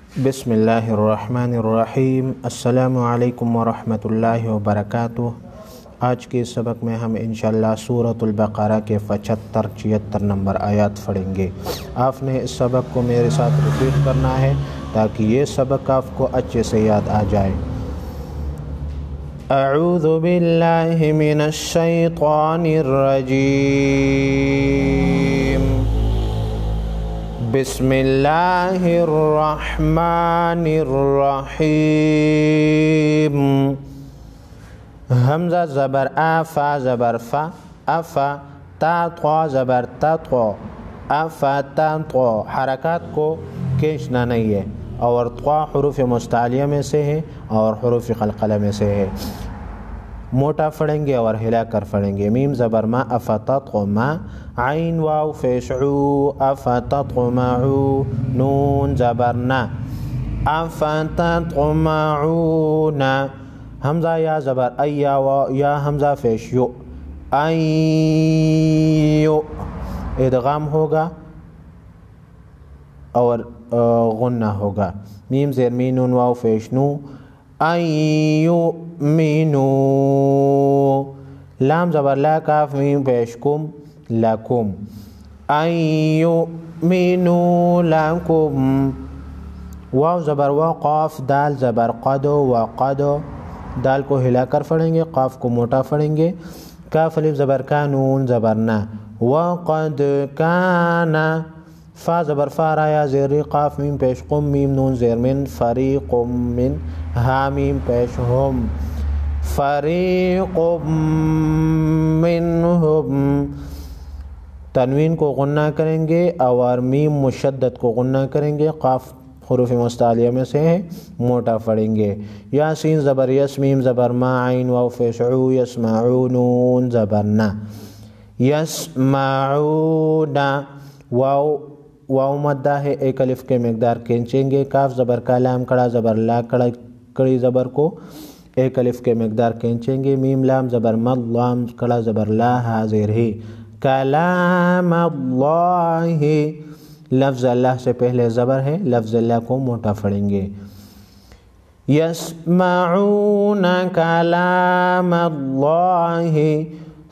बिस्मिल्लाहिर्रहमानिर्रहीम। अस्सलामु अलैकुम वरहमतुल्लाहि वबरकातुह। आज के सबक में हम इंशाअल्लाह सूरतुल बक़रा के 75-76 नंबर आयत पढ़ेंगे। आपने इस सबक को मेरे साथ रिपीट करना है ताकि ये सबक आपको अच्छे से याद आ जाए। अऊज़ु बिल्लाहि मिनश शैतानिर रजीम। बिस्मिल्लाहिर्रहमानिर्रहीम। हमज़ा ज़बर आ, फ़ा ज़बर फ़ा, अफ़ा, ता त्वा ज़बर ता त्वा, अफ़ा ता त्वा। हरकत को खींचना नहीं है और त्वा हुरूफ़ मुस्तालिया में से है और हुरूफ़ क़लक़ला में से है। मोटा पढ़ेंगे और हिला कर पढ़ेंगे। मीम ज़बर मा, अफ़तत्मा, आइन वाव फ़ेशऊ, अफ़तत्माऊ, नून ज़बर ना, अफ़तत्माऊना। हमज़ा या ज़बर अय्या व या हमज़ा फ़ेश यो, अय्यो। इदगाम होगा और गुन्ना होगा। मीम ज़ेर मी नून वाव फ़ेश नू, अय्युमिनू। लाम ज़बर ला, काफ मीम पेश कुम, लकुम, अय्युमिनू लकुम। वाव ज़बर व, क़ाफ दाल ज़बर क़दो व क़दो। दाल को हिला कर पढ़ेंगे, क़ाफ को मोटा पढ़ेंगे। काफ अलिफ ज़बर का, नून ज़बर ना, व क़द काना। फ़ा ज़बर फ़ा, राया ज़ेर क़ाफ मीम पेश कुम, मीम नून ज़ेर मिन, फ़रीक़ुम मिन, हा मीम पेश हुम, फ़रीक़ुम मिनहुम। तनवीन को गुन्ना करेंगे और मीम मुशद्दद को गुन्ना करेंगे। क़ाफ हुरूफ़ मुस्तालिया में से है, मोटा पढ़ेंगे। यासीन ज़बर यस, मीम ज़बर मा, आइन वाव फ़ेशऊ, यस्माऊ, नून ज़बर ना, यस्माऊना। वाव मद्दा है, एक अलिफ के मकदार खींचेंगे। काफ ज़बर का, लाम कड़ा ज़बर ला, कड़ी ज़बर को एक अलिफ के मकदार खींचेंगे। मीम लाम ज़बर मद, लाम कड़ा ज़बर ला, हाज़िर ही, कलाम अल्लाहि। लफ्ज़ अल्लाह से पहले ज़बर है, लफ्ज़ अल्लाह को मोटा पढ़ेंगे। यस्माऊन कलाम अल्लाहि।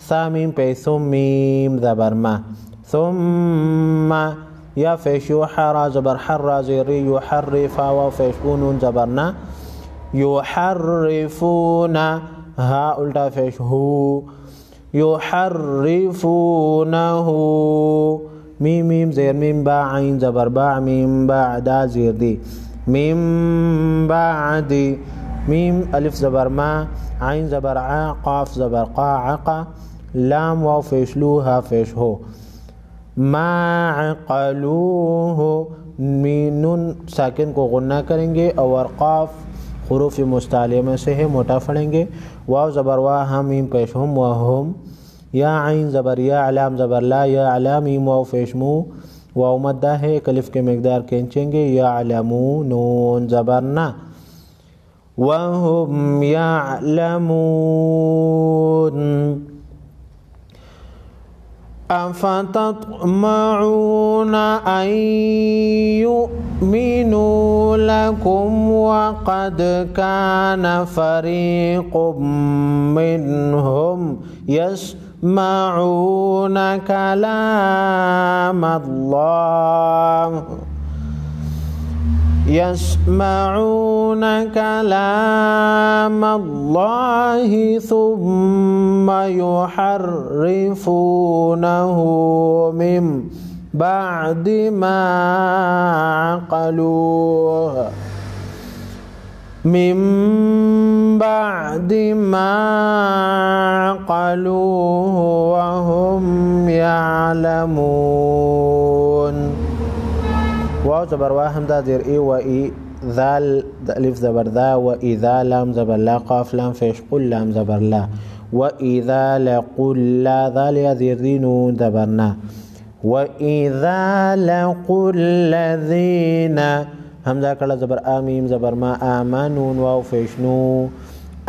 सा मीम पे सुम, मीम ज़बर मा, सुम्मा। या फ़ेश युहरा ज़बर हर्रा ज़ेरी, युहर्रिफ़ा व फ़ेश नून ज़बर ना, युहर्रिफ़ूना। हा उल्टा फ़ेश हु, युहर्रिफ़ूनहु। मीम मीम ज़ेर मीम बा, आइन ज़बर बा, मीम बअदा ज़ेर दी, मीम बअदी। मीम अलिफ ज़बर मा, आइन ज़बर आ, क़ाफ ज़बर क़ा, अक़ा। लाम वाव फ़ेश लू, हा फ़ेश हो, माअक़लूहु। नून साकिन को गुन्ना करेंगे और क़ाफ हुरूफ़ मुस्तालिया में से है, मोटा पढ़ेंगे। वाव ज़बर वा, हम मीम पेश हम व हम। या आइन ज़बर या, अलाम ज़बर ला, या अला मीम वाव फ़ेश मू। वाव मद्दा है, एक अलिफ के मकदार खींचेंगे। या अलमू, नून ज़बर ना, वहुम यअलमून। अफ़तत्मऊन अन युमिनू लकुम वक़द कान फ़रीक़ुम मिनहुम यस्मऊन कलाम अल्लाह, यस्मऊन कलाम अल्लाहि सुम्मा युहर्रिफ़ूनहु मिन बअदि मा अक़लूहु, मिन बअदि मा अक़लूहु व हुम यअलमून। वाव ज़बर वा, हमज़ा ज़ेर ए व ई, ज़ाल अलिफ ज़बर ज़ा, व इज़ा लाम ज़बर ला, क़ाफ लाम फ़ेश क़ुल, लाम ज़बर ला, व इज़ा लक़ुल ला, ज़ाल या ज़ेर दी, नून ज़बर ना, व इज़ा लक़ुल लज़ीना। हमज़ा कड़ा ज़बर आ, मीम ज़बर मा, आमा, नून वाव फ़ेश नू,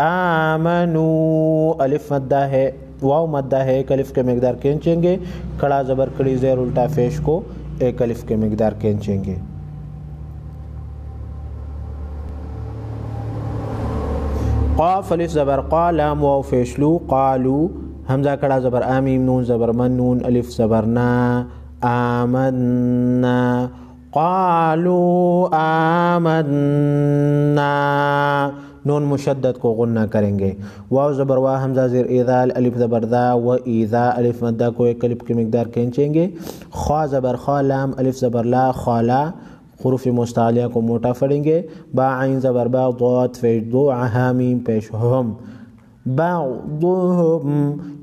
आमनू। अलिफ मद्दा है, वाव मद्दा है, एक अलिफ के मकदार खींचेंगे। कड़ा ज़बर कड़ी ज़ेर उल्टा फ़ेश को एक अलिफ के मकदार खींचेंगे। قاف الف زبر قا لام واو فیشلو قالو همزه کڑا زبر آمیم نون زبر من نون الف زبر نا آمنا قالوا آمنا نون مشدد کو غنہ کریں گے واو زبر وا حمزہ زیر اذا الف زبر ذا و اذا الف مدہ کو ایک الف کی مقدار کھینچیں گے خا زبر خا لام الف زبر لا خالا حروف مستعلیہ کو موٹا پڑھیں گے با عین زبر با ضاد پیش دو حامیم پیش ہم بعضهم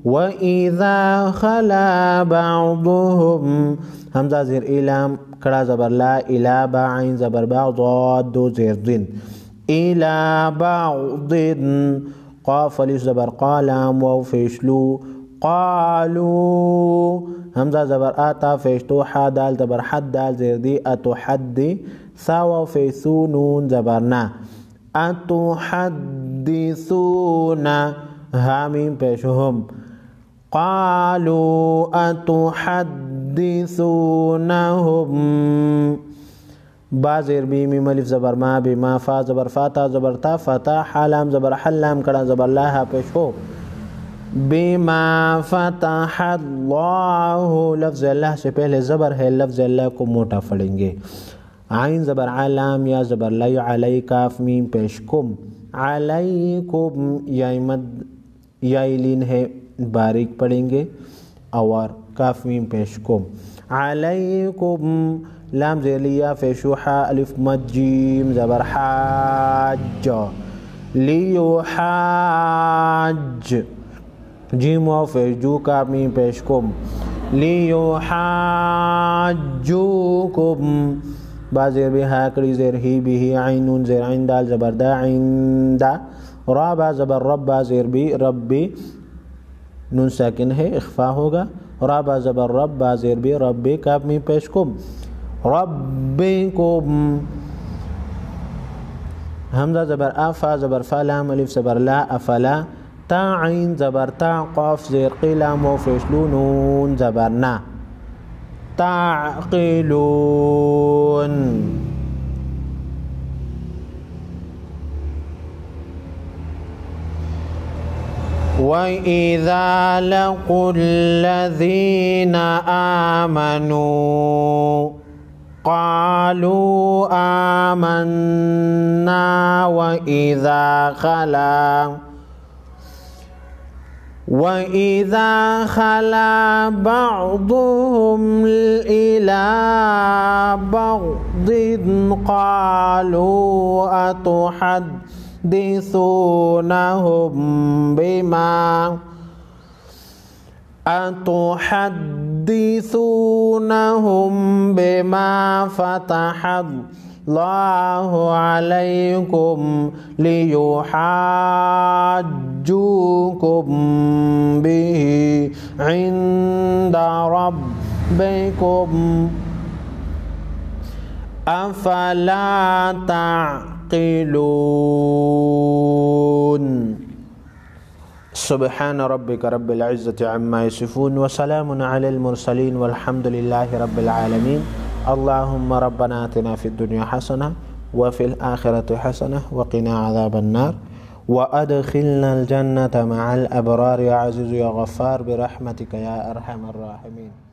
وإذا خلا بعضهم حمزہ زیر ایلام کڑا زبر لا الا با عین زبر با ضاد دو زیر دن الى بعض قاف الف زبر قالام واو فیشلو قالوا همزه زبر آتا فیشتو حا دال زبر حد دال زیر دی اتحدی ثا واو فیسو نون زبر نا اتحدثون حامیم پیشهم قالوا اتحدثونهم با زیر بی میم الف زبر ما بما فا زبر فاتا زبر تا فتا حالام زبر حلام کڑا زبر لا پیش ہو بما فتح اللہ لفظ اللہ سے پہلے زبر ہے لفظ اللہ کو موٹا پڑھیں گے عین زبر علام یا زبر لی علی کاف میم پیش کم علیکم یا لین ہے باریک پڑھیں گے اور کاف میم پیش کم علیکم لام زیر لیا فیشوحا الف مد جیم زبر حاج لیحاج جیم واو فیجو کاف میم پیش کم لیحاجوکم با زیر بھی ہا کڑی زیر ہی بھی ہی عین نون زیر عین دال زبر دا عین دا را با زبر رب با زیر بھی ربی نون ساکن ہے اخفا ہوگا را با زبر رب با زیر بھی ربی کاف میم پیش کم ربکم حمزہ زبر افا زبر فا لام الف زبر لا افلا تا عین زبر تا قاف زیر قلام و فیشلو نون زبر نا تعقلون وَإِذَا لَقُوا الَّذِينَ آمَنُوا قالوا آمنا وإذا خلا بعضهم إلى بعض قالوا أتحدثونهم بما فتح الله عليكم ليحاجوكم به عند ربكم أفلا تعقلون سبحان ربك رب العزة عما يصفون وسلام على المرسلين والحمد لله رب العالمين اللهم ربنا آتنا في الدنيا حسنة وفي الآخرة حسنة وقنا عذاب النار وأدخلنا الجنة مع الأبرار يا عزيز يا غفار برحمتك يا أرحم الراحمين.